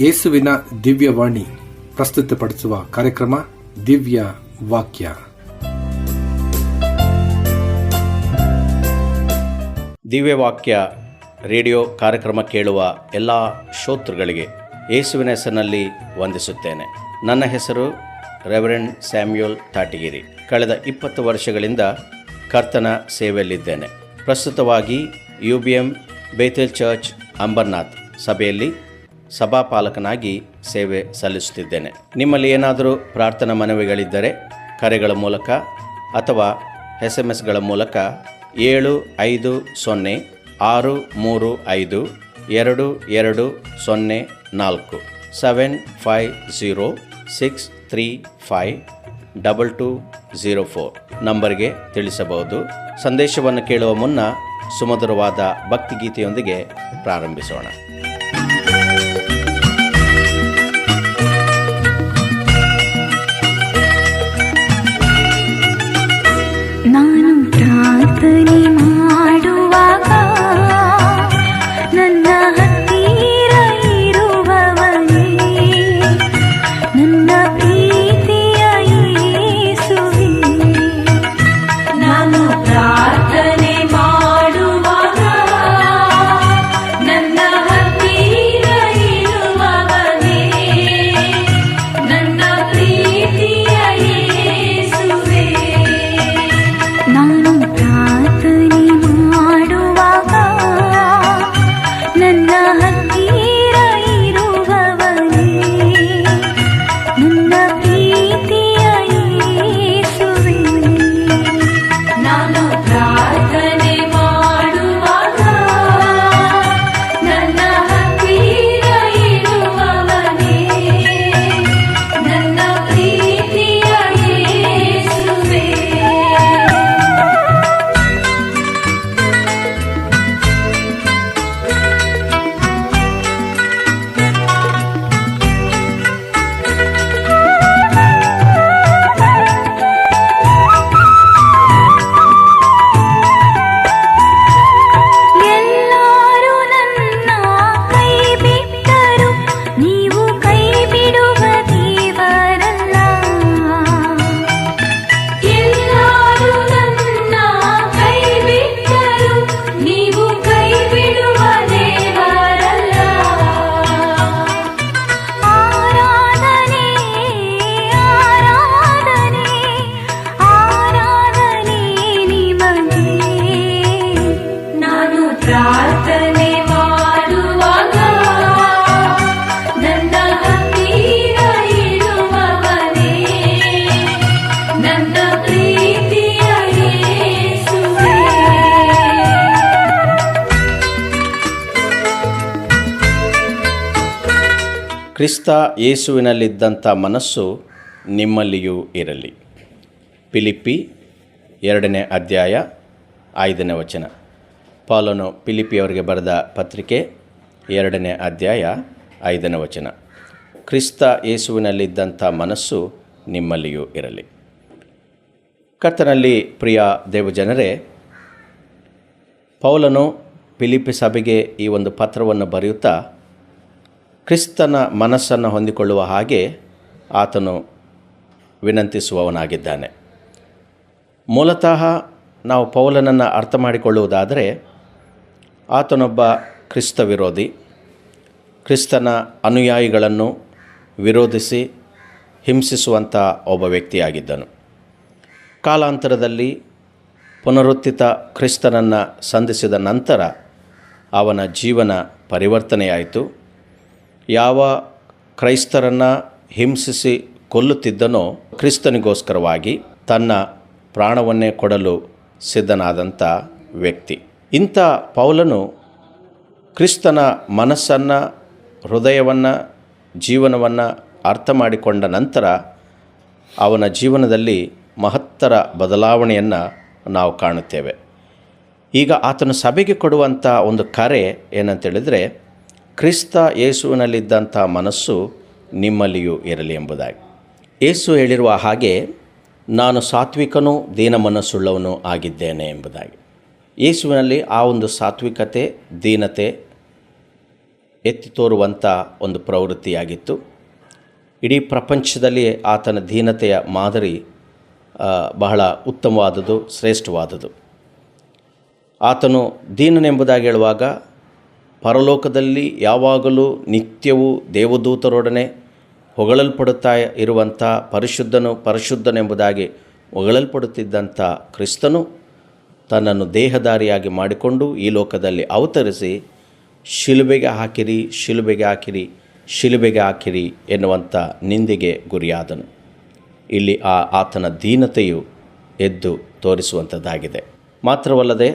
ಯೇಸುವಿನ ದಿವ್ಯವಾಣಿ ಪ್ರಸ್ತುತಪಡಿಸುವ ಕಾರ್ಯಕ್ರಮ ದಿವ್ಯ ವಾಕ್ಯ. ದಿವ್ಯವಾಕ್ಯ ರೇಡಿಯೋ ಕಾರ್ಯಕ್ರಮ ಕೇಳುವ ಎಲ್ಲ ಶ್ರೋತೃಗಳಿಗೆ ಯೇಸುವಿನ ಹೆಸರಿನಲ್ಲಿ ವಂದಿಸುತ್ತೇನೆ. ನನ್ನ ಹೆಸರು ರೆವರೆಂಡ್ ಸ್ಯಾಮ್ಯುಯಲ್ ತಾಟಿಗಿರಿ. ಕಳೆದ 20 ವರ್ಷಗಳಿಂದ ಕರ್ತನ ಸೇವೆಯಲ್ಲಿದ್ದೇನೆ. ಪ್ರಸ್ತುತವಾಗಿ UBM ಬೇಥೆಲ್ ಚರ್ಚ್ ಅಂಬರ್ನಾಥ್ ಸಭೆಯಲ್ಲಿ ಸಭಾಪಾಲಕನಾಗಿ ಸೇವೆ ಸಲ್ಲಿಸುತ್ತಿದ್ದೇನೆ. ನಿಮ್ಮಲ್ಲಿ ಏನಾದರೂ ಪ್ರಾರ್ಥನಾ ಮನವಿಗಳಿದ್ದರೆ ಕರೆಗಳ ಮೂಲಕ ಅಥವಾ SMS ಗಳ ಮೂಲಕ 7506352204 7506352204 ನಂಬರ್ಗೆ ತಿಳಿಸಬಹುದು. ಸಂದೇಶವನ್ನು ಕೇಳುವ ಮುನ್ನ ಸುಮಧುರವಾದ ಭಕ್ತಿಗೀತೆಯೊಂದಿಗೆ ಪ್ರಾರಂಭಿಸೋಣ. ನಾನು ಪ್ರಾರ್ಥನೆ ಮಾಡುವಾಗ ನನ್ನ ಹತ್ತಿರ ಇರುವವನೇ, ನನ್ನ ಪ್ರೀತಿಯ ಯೇಸುವೇ. ನಾನು ಪ್ರಾರ್ಥನೆ ಮಾಡುವಾಗ ನನ್ನ ಹತ್ತಿರ ಇರುವವನೇ, ನನ್ನ ಪ್ರೀತಿಯ ಯೇಸುವೇ. ನಾನು ಪ್ರಾರ್ಥನೆ ಮಾಡುವಾಗ ನನ್ನ ಹತ್ತಿರ ಇರುವವನೇ, ನನ್ನ ಪ್ರೀತಿಯ ಯೇಸುವೇ. ನಾನು ಪ್ರಾರ್ಥನೆ ಮಾಡುವಾಗ ನನ್ನ ಹತ್ತಿರ ಇರುವವನೇ, ನನ್ನ ಪ್ರೀತಿಯ ಯೇಸುವೇ. ಎಲ್ಲರೂ ನನ್ನ ಕೈ ಬಿಟ್ಟರು, ನೀವು ಕೈ ಬಿಡುವ ದೇವರಲ್ಲ. ಎಲ್ಲರೂ ನನ್ನ ಕೈ ಬಿಟ್ಟರು, ನೀವು ಕೈ ಬಿಡುವ ದೇವರಲ್ಲ. ಆರಾಧನೆ ಆರಾಧನೆ ಆರಾಧನೆ ನಿಮಗೆ. ನಾನು ಪ್ರಾರ್ಥನೆ ಮಾಡುವಾಗ ನನ್ನ ಹತ್ತಿರ ಇರುವವನೇ, ನನ್ನ ಪ್ರೀತಿಯ ಯೇಸುವೇ. ಕ್ರಿಸ್ತ ಯೇಸುವಿನಲ್ಲಿದ್ದಂಥ ಮನಸ್ಸು ನಿಮ್ಮಲ್ಲಿಯೂ ಇರಲಿ. ಫಿಲಿಪ್ಪಿ 2ನೇ ಅಧ್ಯಾಯ 5ನೇ ವಚನ. ಪೌಲನು ಫಿಲಿಪ್ಪಿಯವರಿಗೆ ಬರೆದ ಪತ್ರಿಕೆ 2ನೇ ಅಧ್ಯಾಯ 5ನೇ ವಚನ. ಕ್ರಿಸ್ತ ಯೇಸುವಿನಲ್ಲಿದ್ದಂಥ ಮನಸ್ಸು ನಿಮ್ಮಲ್ಲಿಯೂ ಇರಲಿ. ಕರ್ತನಲ್ಲಿ ಪ್ರಿಯ ದೇವಜನರೇ, ಪೌಲನು ಫಿಲಿಪ್ಪಿ ಸಭೆಗೆ ಈ ಒಂದು ಪತ್ರವನ್ನು ಬರೆಯುತ್ತಾ ಕ್ರಿಸ್ತನ ಮನಸ್ಸನ್ನು ಹೊಂದಿಕೊಳ್ಳುವ ಹಾಗೆ ಆತನು ವಿನಂತಿಸುವವನಾಗಿದ್ದಾನೆ. ಮೂಲತಃ ನಾವು ಪೌಲನನ್ನು ಅರ್ಥ ಮಾಡಿಕೊಳ್ಳುವುದಾದರೆ ಆತನೊಬ್ಬ ಕ್ರಿಸ್ತ ವಿರೋಧಿ, ಕ್ರಿಸ್ತನ ಅನುಯಾಯಿಗಳನ್ನು ವಿರೋಧಿಸಿ ಹಿಂಸಿಸುವಂಥ ಒಬ್ಬ ವ್ಯಕ್ತಿಯಾಗಿದ್ದನು. ಕಾಲಾಂತರದಲ್ಲಿ ಪುನರುತ್ಥಿತ ಕ್ರಿಸ್ತನನ್ನು ಸಂಧಿಸಿದ ನಂತರ ಅವನ ಜೀವನ ಪರಿವರ್ತನೆಯಾಯಿತು. ಯಾವ ಕ್ರೈಸ್ತರನ್ನು ಹಿಂಸಿಸಿ ಕೊಲ್ಲುತ್ತಿದ್ದನೋ ಕ್ರಿಸ್ತನಿಗೋಸ್ಕರವಾಗಿ ತನ್ನ ಪ್ರಾಣವನ್ನೇ ಕೊಡಲು ಸಿದ್ಧನಾದಂಥ ವ್ಯಕ್ತಿ. ಇಂಥ ಪೌಲನು ಕ್ರಿಸ್ತನ ಮನಸ್ಸನ್ನು, ಹೃದಯವನ್ನು, ಜೀವನವನ್ನು ಅರ್ಥ ಮಾಡಿಕೊಂಡ ನಂತರ ಅವನ ಜೀವನದಲ್ಲಿ ಮಹತ್ತರ ಬದಲಾವಣೆಯನ್ನು ನಾವು ಕಾಣುತ್ತೇವೆ. ಈಗ ಆತನು ಸಭೆಗೆ ಕೊಡುವಂಥ ಒಂದು ಕರೆ ಏನಂತೇಳಿದರೆ, ಕ್ರಿಸ್ತ ಯೇಸುವಿನಲ್ಲಿದ್ದಂಥ ಮನಸ್ಸು ನಿಮ್ಮಲ್ಲಿಯೂ ಇರಲಿ ಎಂಬುದಾಗಿ. ಯೇಸು ಹೇಳಿರುವ ಹಾಗೆ, ನಾನು ಸಾತ್ವಿಕನೂ ದೀನ ಮನಸ್ಸುಳ್ಳವನು ಆಗಿದ್ದೇನೆ ಎಂಬುದಾಗಿ. ಯೇಸುವಿನಲ್ಲಿ ಆ ಒಂದು ಸಾತ್ವಿಕತೆ, ದೀನತೆ ಎತ್ತಿ ತೋರುವಂಥ ಒಂದು ಪ್ರವೃತ್ತಿಯಾಗಿತ್ತು. ಇಡೀ ಪ್ರಪಂಚದಲ್ಲಿ ಆತನ ದೀನತೆಯ ಮಾದರಿ ಬಹಳ ಉತ್ತಮವಾದುದು, ಶ್ರೇಷ್ಠವಾದುದು. ಆತನು ದೀನನೆಂಬುದಾಗಿ ಹೇಳುವಾಗ ಪರಲೋಕದಲ್ಲಿ ಯಾವಾಗಲೂ ನಿತ್ಯವೂ ದೇವದೂತರೊಡನೆ ಹೊಗಳಲ್ಪಡುತ್ತಾ ಇರುವಂಥ ಪರಿಶುದ್ಧನೆಂಬುದಾಗಿ ಹೊಗಳಲ್ಪಡುತ್ತಿದ್ದಂಥ ಕ್ರಿಸ್ತನು ತನ್ನನ್ನು ದೇಹಧಾರಿಯಾಗಿ ಮಾಡಿಕೊಂಡು ಈ ಲೋಕದಲ್ಲಿ ಅವತರಿಸಿ ಶಿಲುಬೆಗೆ ಹಾಕಿರಿ ಎನ್ನುವಂಥ ನಿಂದೆಗೆ ಗುರಿಯಾದನು. ಇಲ್ಲಿ ಆತನ ದೀನತೆಯು ಎದ್ದು ತೋರಿಸುವಂಥದ್ದಾಗಿದೆ. ಮಾತ್ರವಲ್ಲದೆ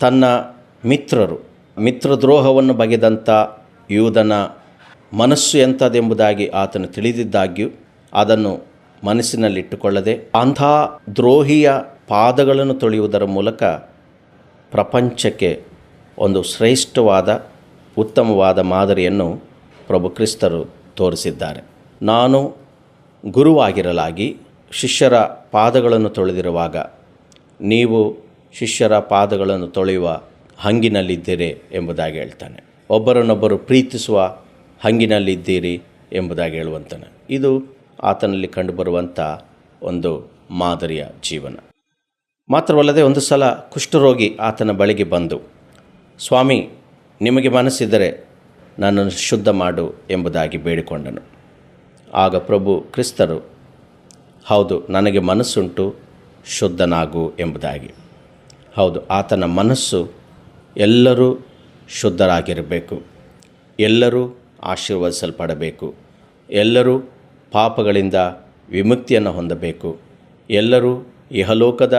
ತನ್ನ ಮಿತ್ರದ್ರೋಹವನ್ನು ಬಗೆದಂಥ ಯೂದನ ಮನಸ್ಸು ಎಂಥದೆಂಬುದಾಗಿ ಆತನು ತಿಳಿದಿದ್ದಾಗ್ಯೂ ಅದನ್ನು ಮನಸ್ಸಿನಲ್ಲಿಟ್ಟುಕೊಳ್ಳದೆ ಅಂಥ ದ್ರೋಹಿಯ ಪಾದಗಳನ್ನು ತೊಳೆಯುವುದರ ಮೂಲಕ ಪ್ರಪಂಚಕ್ಕೆ ಒಂದು ಶ್ರೇಷ್ಠವಾದ ಉತ್ತಮವಾದ ಮಾದರಿಯನ್ನು ಪ್ರಭು ಕ್ರಿಸ್ತರು ತೋರಿಸಿದ್ದಾರೆ. ನಾನು ಗುರುವಾಗಿರಲಾಗಿ ಶಿಷ್ಯರ ಪಾದಗಳನ್ನು ತೊಳೆದಿರುವಾಗ ನೀವು ಶಿಷ್ಯರ ಪಾದಗಳನ್ನು ತೊಳೆಯುವ ಹಂಗಿನಲ್ಲಿದ್ದೀರಿ ಎಂಬುದಾಗಿ ಹೇಳ್ತಾನೆ. ಒಬ್ಬರನ್ನೊಬ್ಬರು ಪ್ರೀತಿಸುವ ಹಂಗಿನಲ್ಲಿದ್ದೀರಿ ಎಂಬುದಾಗಿ ಹೇಳುವಂತಾನೆ. ಇದು ಆತನಲ್ಲಿ ಕಂಡುಬರುವಂಥ ಒಂದು ಮಾದರಿಯ ಜೀವನ. ಮಾತ್ರವಲ್ಲದೆ ಒಂದು ಸಲ ಕುಷ್ಠರೋಗಿ ಆತನ ಬಳಿಗೆ ಬಂದು, ಸ್ವಾಮಿ, ನಿಮಗೆ ಮನಸ್ಸಿದ್ದರೆ ನನ್ನನ್ನು ಶುದ್ಧ ಮಾಡು ಎಂಬುದಾಗಿ ಬೇಡಿಕೊಂಡನು. ಆಗ ಪ್ರಭು ಕ್ರಿಸ್ತರು, ಹೌದು, ನನಗೆ ಮನಸ್ಸುಂಟು, ಶುದ್ಧನಾಗು ಎಂಬುದಾಗಿ. ಹೌದು, ಆತನ ಮನಸ್ಸು ಎಲ್ಲರೂ ಶುದ್ಧರಾಗಿರಬೇಕು, ಎಲ್ಲರೂ ಆಶೀರ್ವದಿಸಲ್ಪಡಬೇಕು, ಎಲ್ಲರೂ ಪಾಪಗಳಿಂದ ವಿಮುಕ್ತಿಯನ್ನು ಹೊಂದಬೇಕು, ಎಲ್ಲರೂ ಇಹಲೋಕದ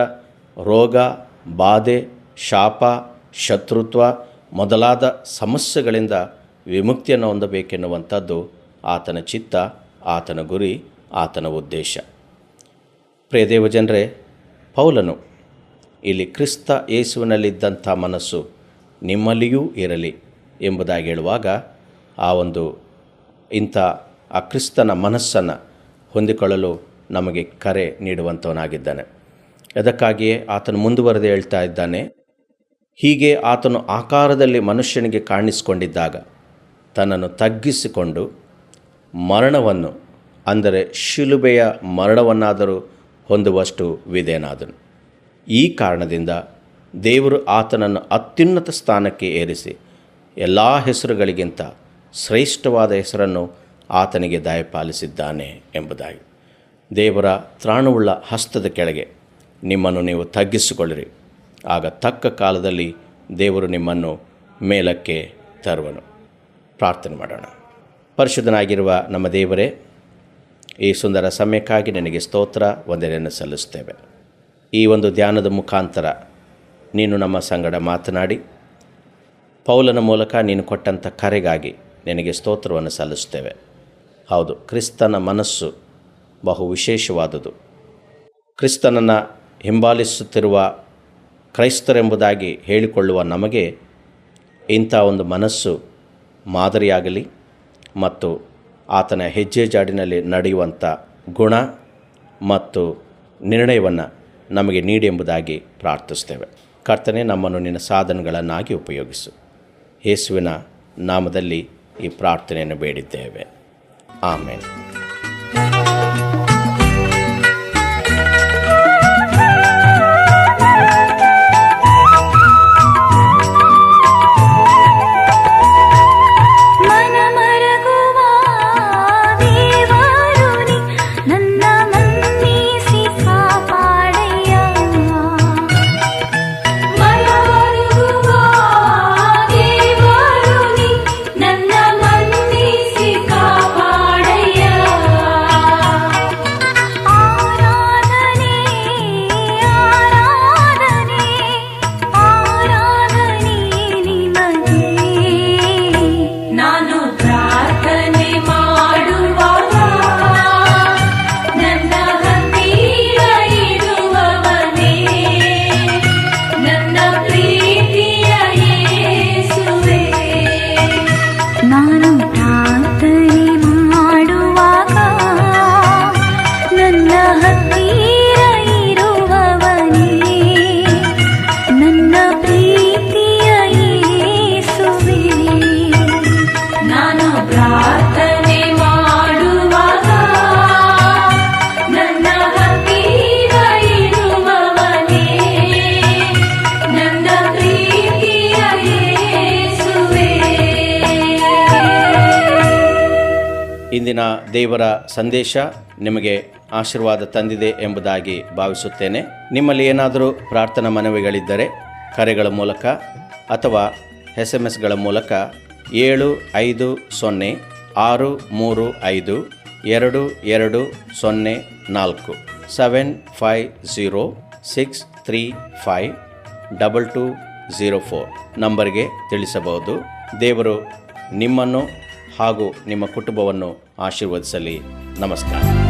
ರೋಗ, ಬಾಧೆ, ಶಾಪ, ಶತ್ರುತ್ವ ಮೊದಲಾದ ಸಮಸ್ಯೆಗಳಿಂದ ವಿಮುಕ್ತಿಯನ್ನು ಹೊಂದಬೇಕೆನ್ನುವಂಥದ್ದು ಆತನ ಚಿತ್ತ, ಆತನ ಗುರಿ, ಆತನ ಉದ್ದೇಶ. ಪ್ರಿಯ ದೇವಜನರೇ, ಪೌಲನು ಇಲ್ಲಿ ಕ್ರಿಸ್ತ ಯೇಸುವಿನಲ್ಲಿದ್ದಂಥ ಮನಸ್ಸು ನಿಮ್ಮಲ್ಲಿಯೂ ಇರಲಿ ಎಂಬುದಾಗಿ ಹೇಳುವಾಗ ಆ ಕ್ರಿಸ್ತನ ಮನಸ್ಸನ್ನು ಹೊಂದಿಕೊಳ್ಳಲು ನಮಗೆ ಕರೆ ನೀಡುವಂಥವನಾಗಿದ್ದಾನೆ. ಅದಕ್ಕಾಗಿಯೇ ಆತನು ಮುಂದುವರೆದು ಹೇಳ್ತಾ ಇದ್ದಾನೆ, ಹೀಗೆ ಆತನು ಆಕಾರದಲ್ಲಿ ಮನುಷ್ಯನಿಗೆ ಕಾಣಿಸಿಕೊಂಡಿದ್ದಾಗ ತನ್ನನ್ನು ತಗ್ಗಿಸಿಕೊಂಡು ಮರಣವನ್ನು, ಅಂದರೆ ಶಿಲುಬೆಯ ಮರಣವನ್ನಾದರೂ ಹೊಂದುವಷ್ಟು ವಿಧೇಯನಾದನು. ಈ ಕಾರಣದಿಂದ ದೇವರು ಆತನನ್ನು ಅತ್ಯುನ್ನತ ಸ್ಥಾನಕ್ಕೆ ಏರಿಸಿ ಎಲ್ಲ ಹೆಸರುಗಳಿಗಿಂತ ಶ್ರೇಷ್ಠವಾದ ಹೆಸರನ್ನು ಆತನಿಗೆ ದಯಪಾಲಿಸಿದ್ದಾನೆ ಎಂಬುದಾಗಿ. ದೇವರ ತ್ರಾಣವುಳ್ಳ ಹಸ್ತದ ಕೆಳಗೆ ನಿಮ್ಮನ್ನು ನೀವು ತಗ್ಗಿಸಿಕೊಳ್ಳಿರಿ, ಆಗ ತಕ್ಕ ಕಾಲದಲ್ಲಿ ದೇವರು ನಿಮ್ಮನ್ನು ಮೇಲಕ್ಕೆ ತರುವನು. ಪ್ರಾರ್ಥನೆ ಮಾಡೋಣ. ಪರಿಶುದ್ಧನಾಗಿರುವ ನಮ್ಮ ದೇವರೇ, ಈ ಸುಂದರ ಸಮಯಕ್ಕಾಗಿ ನಿನಗೆ ಸ್ತೋತ್ರ ವಂದನೆಯನ್ನು ಸಲ್ಲಿಸ್ತೇವೆ. ಈ ಒಂದು ಧ್ಯಾನದ ಮುಖಾಂತರ ನೀನು ನಮ್ಮ ಸಂಗಡ ಮಾತನಾಡಿ ಪೌಲನ ಮೂಲಕ ನೀನು ಕೊಟ್ಟಂಥ ಕರೆಗಾಗಿ ನಿನಗೆ ಸ್ತೋತ್ರವನ್ನು ಸಲ್ಲಿಸ್ತೇವೆ. ಹೌದು, ಕ್ರಿಸ್ತನ ಮನಸ್ಸು ಬಹು ವಿಶೇಷವಾದುದು. ಕ್ರಿಸ್ತನನ್ನು ಹಿಂಬಾಲಿಸುತ್ತಿರುವ ಕ್ರೈಸ್ತರೆಂಬುದಾಗಿ ಹೇಳಿಕೊಳ್ಳುವ ನಮಗೆ ಇಂಥ ಒಂದು ಮನಸ್ಸು ಮಾದರಿಯಾಗಲಿ ಮತ್ತು ಆತನ ಹೆಜ್ಜೆ ಜಾಡಿನಲ್ಲಿ ನಡೆಯುವಂಥ ಗುಣ ಮತ್ತು ನಿರ್ಣಯವನ್ನು ನಮಗೆ ನೀಡಿ ಎಂಬುದಾಗಿ ಪ್ರಾರ್ಥಿಸ್ತೇವೆ. ಕರ್ತನೆ, ನಮ್ಮನ್ನು ನಿನ್ನ ಸಾಧನಗಳನ್ನಾಗಿ ಉಪಯೋಗಿಸು. ಯೇಸುವಿನ ನಾಮದಲ್ಲಿ ಈ ಪ್ರಾರ್ಥನೆಯನ್ನು ಬೇಡಿದ್ದೇವೆ. ಆಮೇನ್. ನನ್ನ ಮನ್ನಿಸಿ ಕಾಪಾಡಯ್ಯ. ದಿನ ದೇವರ ಸಂದೇಶ ನಿಮಗೆ ಆಶೀರ್ವಾದ ತಂದಿದೆ ಎಂಬುದಾಗಿ ಭಾವಿಸುತ್ತೇನೆ. ನಿಮ್ಮಲ್ಲಿ ಏನಾದರೂ ಪ್ರಾರ್ಥನಾ ಮನವಿಗಳಿದ್ದರೆ ಕರೆಗಳ ಮೂಲಕ ಅಥವಾ SMS ಮೂಲಕ 7506352204 7506352204 ನಂಬರ್ಗೆ ತಿಳಿಸಬಹುದು. ದೇವರು ನಿಮ್ಮನ್ನು ಹಾಗೂ ನಿಮ್ಮ ಕುಟುಂಬವನ್ನು ಆಶೀರ್ವದಿಸಲಿ. ನಮಸ್ಕಾರ.